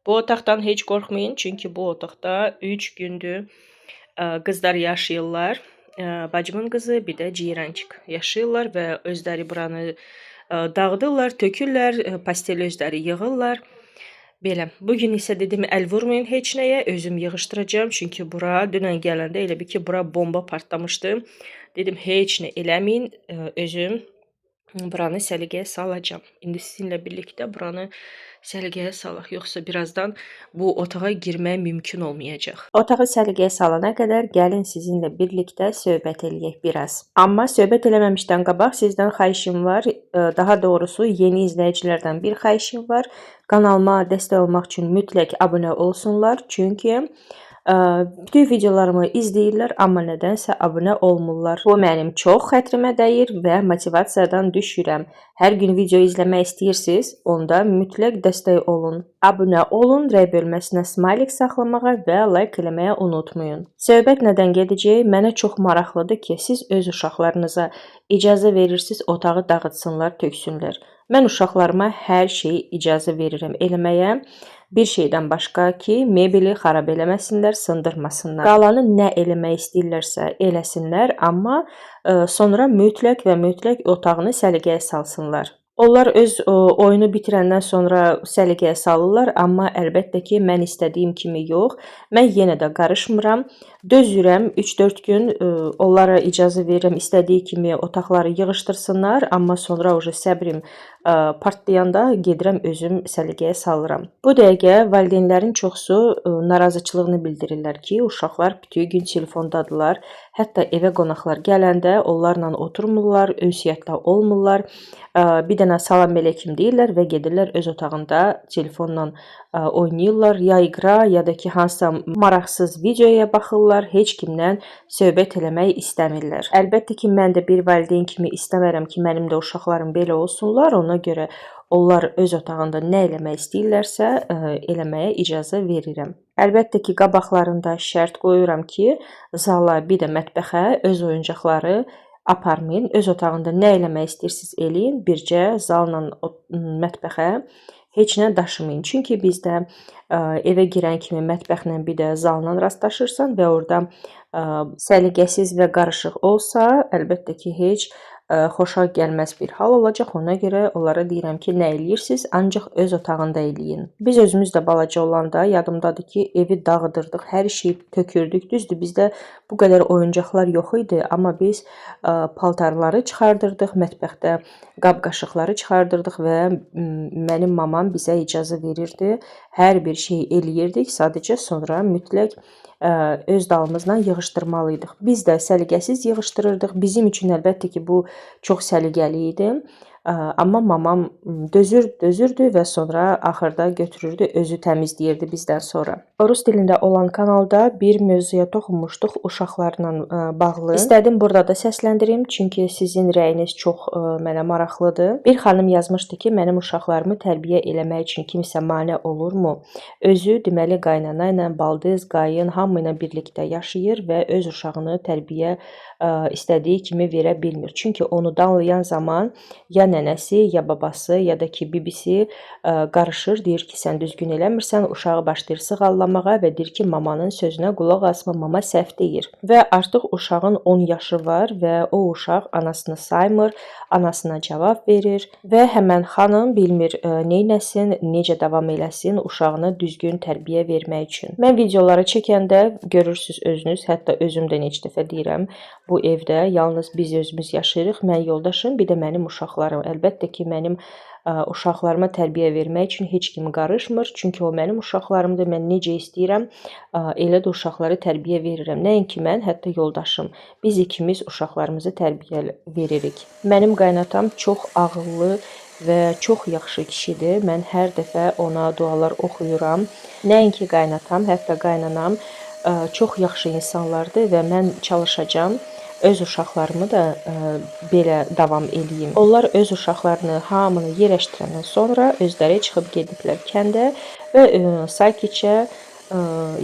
Bu otaqdan heç qorxmayın, çünki bu otaqda 3 gündür qızlar yaşayırlar. Bacımın qızı, bir də ciyrançıq yaşayırlar və özləri buranı dağıdırlar, tökürlər, pasteli özləri yığırlar. Belə, bugün isə dedim əl vurmayın heç nəyə, özüm yığışdıracağım, çünki bura dünən gələndə elə bir ki, bura bomba partlamışdı. Dedim heç nə eləməyin, özüm buranı səliqəyə salacağım. İndi sizinlə birlikdə buranı səliqəyə salaq, yoxsa birazdan bu otağa girmək mümkün olmayacaq. Otağı səliqəyə salana qədər gəlin sizinlə birlikdə söhbət eləyək biraz. Amma söhbət eləməmişdən qabaq sizdən xahişim var, daha doğrusu yeni izləyicilərdən bir xahişim var. Kanalıma dəstək olmaq üçün mütləq abunə olsunlar, çünki bütün videolarımı izləyirlər, amma nədənsə abunə olmurlar. Bu mənim çox xətrimə dəyir və motivasiyadan düşürəm. Hər gün video izləmək istəyirsiniz, onda mütləq dəstək olun. Abunə olun, rəy bölməsinə smailik saxlamağa və like eləməyə unutmayın. Söhbət nədən gedəcək? Mənə çox maraqlıdır ki, siz öz uşaqlarınıza icazə verirsiniz otağı dağıtsınlar, töksünlər. Mən uşaqlarıma hər şeyi icazə verirəm eləməyə. Bir şeydən başqa ki, mebeli xarab eləməsinlər, sındırmasınlar. Qalanı nə eləmək istəyirlərsə eləsinlər, amma sonra mütləq və mütləq otağını səliqəyə salsınlar. Onlar öz oyunu bitirəndən sonra səliqəyə salırlar, amma əlbəttə ki, mən istədiyim kimi yox. Mən yenə də qarışmıram. Dözürəm 3-4 gün, onlara icazə verirəm istədiyi kimi otaqları yığışdırsınlar, amma sonra səbrim partlayanda gedirəm özüm səliqəyə salıram. Bu dəqiqə valideynlərin çoxsu narazıçılığını bildirirlər ki, uşaqlar bütün gün telefondadırlar. Hətta evə qonaqlar gələndə onlarla oturmurlar, ünsiyyətlə olmurlar. Bir dənə salam ələyküm deyirlər və gedirlər öz otağında telefonla oynayırlar, ya iqra, ya da ki, hansısa maraqsız videoya baxırlar, heç kimdən söhbət eləmək istəmirlər. Əlbəttə ki, mən də bir valideyn kimi istəmərəm ki, mənim də uşaqlarım belə olsunlar, ona görə onlar öz otağında nə eləmək istəyirlərsə eləməyə icazə verirəm. Əlbəttə ki, qabaqlarında şərt qoyuram ki, zala, bir də mətbəxə öz oyuncaqları aparmayın. Öz otağında nə eləmək istəyirsiniz eləyin, bircə zalla mətbəxə heç nə daşımayın. Çünki bizdə evə girən kimi mətbəxlə bir də zalla rastlaşırsan və orada səliqəsiz və qarışıq olsa, əlbəttə ki, heç xoşa gəlməz bir hal olacaq. Ona görə onlara deyirəm ki, nə eləyirsiniz, ancaq öz otağında eləyin. Biz özümüz də balaca olanda yadımdadır ki, evi dağıdırdıq, hər şeyi tökürdük. Düzdür, bizdə bu qədər oyuncaqlar yox idi, amma biz paltarları çıxardırdıq, mətbəxdə qab-qaşıqları çıxardırdıq və mənim mamam bizə icazə verirdi. Hər bir şey eləyirdik, sadəcə sonra mütləq öz dalımızdan yığışdırmalıydıq. Biz də səliqəsiz yığışdırırdıq. Bizim üçün əlbəttə ki, bu çox səliqəli idi. Amma mamam dözürdü və sonra axırda götürürdü, özü təmizləyirdi bizdən sonra. Rus dilində olan kanalda bir mövzuya toxunmuşduq uşaqlarla bağlı. İstədim burada da səsləndirim, çünki sizin rəyiniz çox mənə maraqlıdır. Bir xanım yazmışdı ki, mənim uşaqlarımı tərbiyə eləmək üçün kimsə mane olurmu? Özü deməli qaynana ilə, baldız, qayın hamı ilə birlikdə yaşayır və öz uşağını tərbiyə istədiyi kimi verə bilmir. Çünki onu danlayan zaman ya nənəsi, ya babası, ya da ki bibisi qarışır, deyir ki, sən düzgün eləmirsən, uşağı başlayır sığallamağa və deyir ki, mamanın sözünə qulaq asma, mama səhv deyir. Və artıq uşağın 10 yaşı var və o uşaq anasını saymır, anasına cavab verir və həmən xanım bilmir neynəsin, necə davam eləsin uşağına düzgün tərbiyə vermək üçün. Mən videoları çəkəndə görürsüz özünüz, hətta özüm də neçə dəfə deyirəm, bu evdə yalnız biz özümüz yaşayırıq, mən yoldaşım, bir də mənim uşaqlarım. Əlbəttə ki, mənim uşaqlarıma tərbiyə vermək üçün heç kim qarışmır, çünki o mənim uşaqlarımdır, mən necə istəyirəm, elə də uşaqları tərbiyə verirəm. Nəinki mən, hətta yoldaşım. Biz ikimiz uşaqlarımızı tərbiyə veririk. Mənim qaynatam çox ağıllı və çox yaxşı kişidir. Mən hər dəfə ona dualar oxuyuram. Nəinki qaynatam, hətta qaynanam çox yaxşı insanlardır və mən çalışacağam öz uşaqlarımı da belə davam eləyim. Onlar öz uşaqlarını hamını yerləşdirəndən sonra özləri çıxıb gediblər kəndə və sakitcə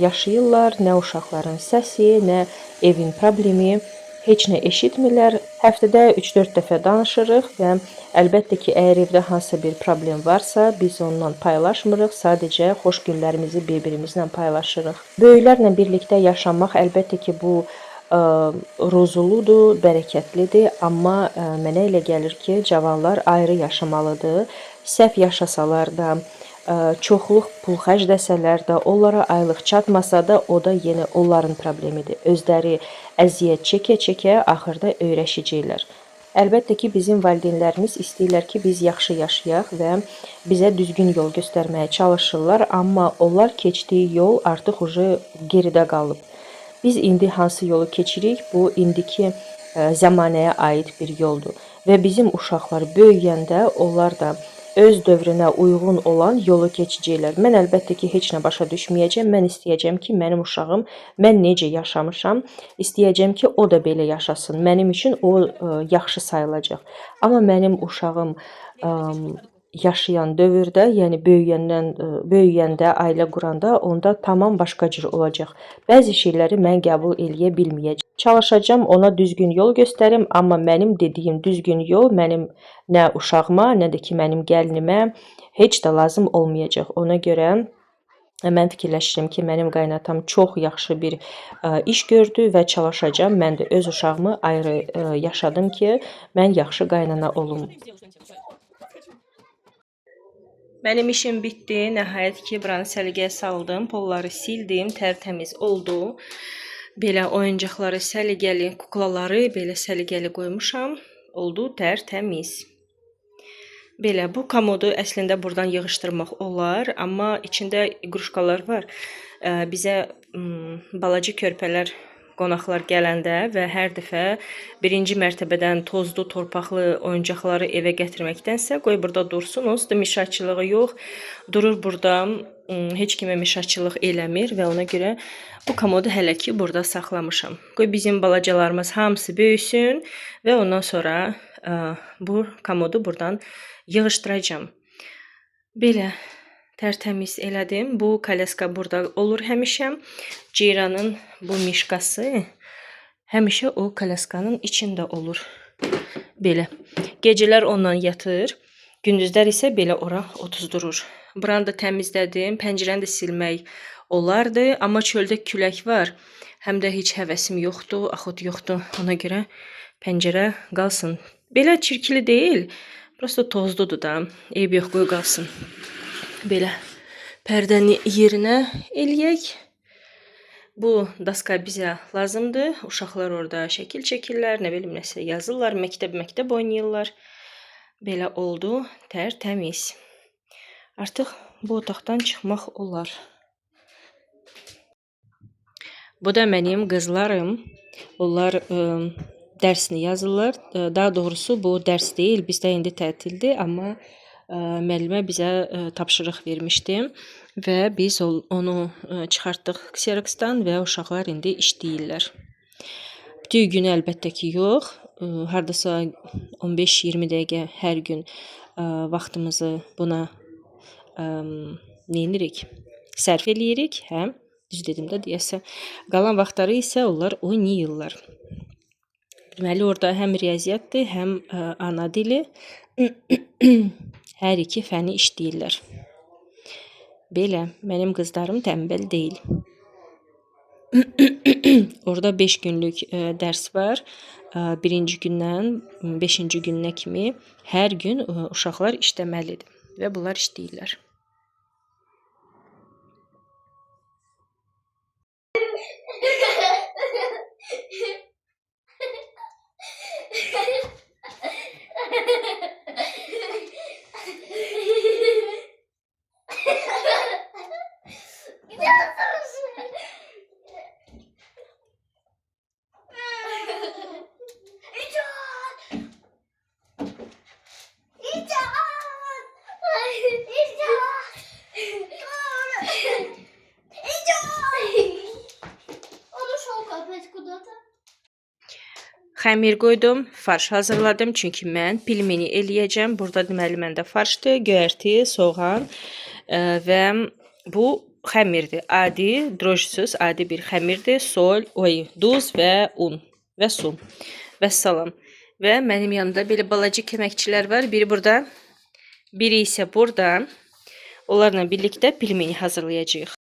yaşayırlar. Nə uşaqların səsi, nə evin problemi, heç nə eşitmirlər. Həftədə 3-4 dəfə danışırıq və əlbəttə ki, əgər evdə hansısa bir problem varsa, biz onunla paylaşmırıq, sadəcə xoş günlərimizi bir-birimizlə paylaşırıq. Böyüklərlə birlikdə yaşamaq əlbəttə ki, bu rozuludur, bərəkətlidir, amma mənə elə gəlir ki, cavanlar ayrı yaşamalıdır. Səhv yaşasalar da, çoxluq pul xərcləsələr də, onlara aylıq çatmasa da, o da yenə onların problemidir. Özləri əziyyət çəkə-çəkə axırda öyrəşəcəklər. Əlbəttə ki, bizim valideynlərimiz istəyirlər ki, biz yaxşı yaşayaq və bizə düzgün yol göstərməyə çalışırlar, amma onlar keçdiyi yol artıq geridə qalıb. Biz indi hansı yolu keçirik, bu indiki zəmanəyə aid bir yoldur. Və bizim uşaqlar böyüyəndə onlar da öz dövrünə uyğun olan yolu keçəcəklər. Mən əlbəttə ki, heç nə başa düşməyəcəm. Mən istəyəcəm ki, mənim uşağım, mən necə yaşamışam, istəyəcəm ki, o da belə yaşasın. Mənim üçün o yaxşı sayılacaq. Amma mənim uşağım yaşayan dövrdə, yəni böyüyəndə, ailə quranda, onda tamam başqa cür olacaq. Bəzi şeyləri mən qəbul eləyə bilməyəcəm. Çalışacağam ona düzgün yol göstərim, amma mənim dediyim düzgün yol mənim nə uşağıma, nə də ki mənim gəlinimə heç də lazım olmayacaq. Ona görə mən fikirləşirəm ki, mənim qaynatam çox yaxşı bir iş gördü və çalışacağam. Mən də öz uşağımı ayrı yaşadım ki, mən yaxşı qaynana olum. Mənim işim bitdi. Nəhayət ki, buranı səliqəyə saldım. Polları sildim. Tərtəmiz oldu. Belə oyuncaqları səliqəli, kuklaları belə səliqəli qoymuşam. Oldu tərtəmiz. Belə bu komodu əslində buradan yığışdırmaq olar, amma içində iqruşkalar var. Bizə balaca körpələr qonaqlar gələndə və hər dəfə birinci mərtəbədən tozlu, torpaqlı oyuncaqları evə gətirməkdənsə, qoy burada dursun, onsuz da mişaçılığı yox, durur burada, heç kimə mişaçılıq eləmir və ona görə bu komodu hələ ki burada saxlamışam. Qoy bizim balacalarımız hamısı böyüsün və ondan sonra bu komodu buradan yığışdıracağam. Belə tərtəmiz elədim. Bu kolyaska burada olur həmişə. Ceyranın bu mişqası həmişə o kolyaskanın içində olur. Belə. Gecələr onunla yatır. Gündüzlər isə belə ora otuzdurur. Buranı da təmizlədim. Pəncərəni də silmək olardı. Amma çöldə külək var. Həm də heç həvəsim yoxdur, axot yoxdur. Ona görə pəncərə qalsın. Belə çirkli deyil. Prosto tozludur da. Eyb yox, qoy qalsın. Belə pərdəni yerinə eləyək. Bu daska bizə lazımdır. Uşaqlar orada şəkil çəkirlər, nə bilim nəsə yazırlar, məktəb oynayırlar. Belə oldu, tərtəmiz. Artıq bu otaqdan çıxmaq olar. Bu da mənim qızlarım. Onlar dərsini yazırlar. Daha doğrusu bu dərs deyil, bizdə indi tətildir, amma müəllimə bizə tapşırıq vermişdi və biz onu çıxartdıq Xerox-dan və uşaqlar indi işləyirlər. Bütün günü əlbəttə ki, yox. Hardasa 15-20 dəqiqə hər gün vaxtımızı buna neyinirik? Sərf eləyirik, hə? Düz dedim də deyəsə. Qalan vaxtları isə onlar oynayırlar. Deməli, orada həm riyaziyyatdır, həm ana dili, hər iki fəni işləyirlər. Belə, mənim qızlarım tənbəl deyil. Orada 5 günlük dərs var. Birinci gündən 5-ci gününə kimi hər gün uşaqlar işləməlidir və bunlar işləyirlər. Xəmir qoydum, farş hazırladım, çünki mən pilmeni eləyəcəm. Burada deməli məndə farşdır, göyərti, soğan və bu xəmirdir. Adi, drojsuz adi bir xəmirdir. Duz və un və su. Vəssalam. Və mənim yanımda belə balaca köməkçilər var. Biri burada, biri isə burada. Onlarla birlikdə pilmeni hazırlayacağıq.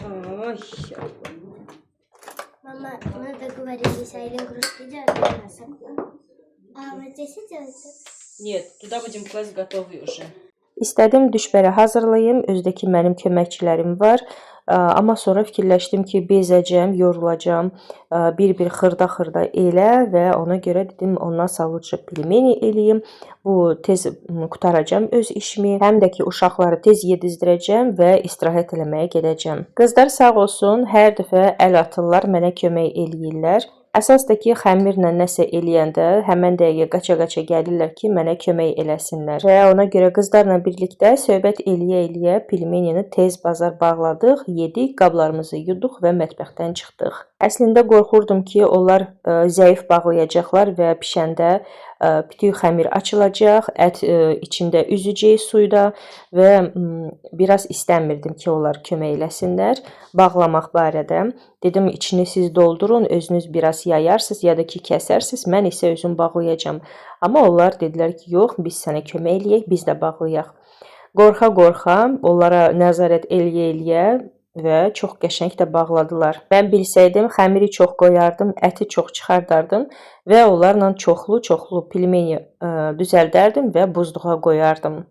Ой. Мама, мы договорились, а Илин кружки делать. А вот здесь делать? Нет, tуда будем класть готовый уже. İstədim düşbəri hazırlayım, özdəki mənim köməkçilərim var. Amma sonra fikirləşdim ki, bezəcəm, yorulacam, bir-bir xırda-xırda elə və ona görə dedim ondan savluca pilmeni eləyim. Bu tez qutaracam öz işimi, həm də ki uşaqları tez yedizdirəcəm və istirahət eləməyə gedəcəm. Qızlar sağ olsun, hər dəfə əl atırlar, mənə kömək eləyirlər. Əsas da ki, xəmirlə nəsə eləyəndə həmən dəqiqə qaça-qaça gəlirlər ki, mənə kömək eləsinlər. Və ona görə qızlarla birlikdə söhbət eləyə-eləyə pilmenini tez bazar bağladıq, yedik, qablarımızı yuduq və mətbəxdən çıxdıq. Əslində qorxurdum ki, onlar zəif bağlayacaqlar və pişəndə bütün xəmir açılacaq, ət içində üzəcək suyda və biraz istəmirdim ki, onlar kömək eləsinlər bağlamaq barədə. Dedim, içini siz doldurun, özünüz biraz yayarsınız ya da ki, kəsərsiniz, mən isə özüm bağlayacağım. Amma onlar dedilər ki, yox, biz sənə kömək eləyək, biz də bağlayaq. Qorxa-qorxa, onlara nəzarət eləyə-eləyə və çox qəşəng də bağladılar. Mən bilsəydim, xəmiri çox qoyardım, əti çox çıxardardım və onlarla çoxlu pilmeni düzəldərdim və buzluğa qoyardım.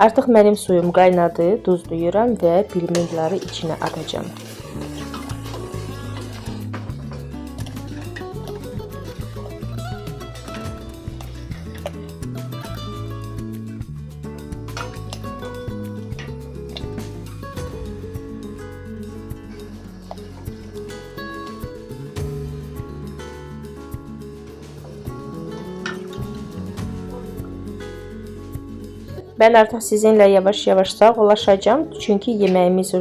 Artıq mənim suyum qaynadı, duzlayıram və pilmenləri içinə atacağam. Mən artıq sizinlə yavaş-yavaş sağollaşacağım. Çünki yeməyimiz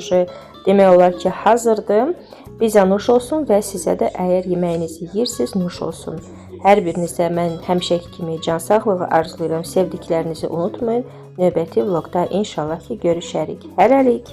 demək olar ki, hazırdır. Bizə nuş olsun və sizə də əgər yeməyinizi yeyirsiniz, nuş olsun. Hər birinizə mən həmişəki kimi can sağlığı arzulayıram. Sevdiklərinizi unutmayın. Növbəti vlogda inşallah ki, görüşərik. Hələlik.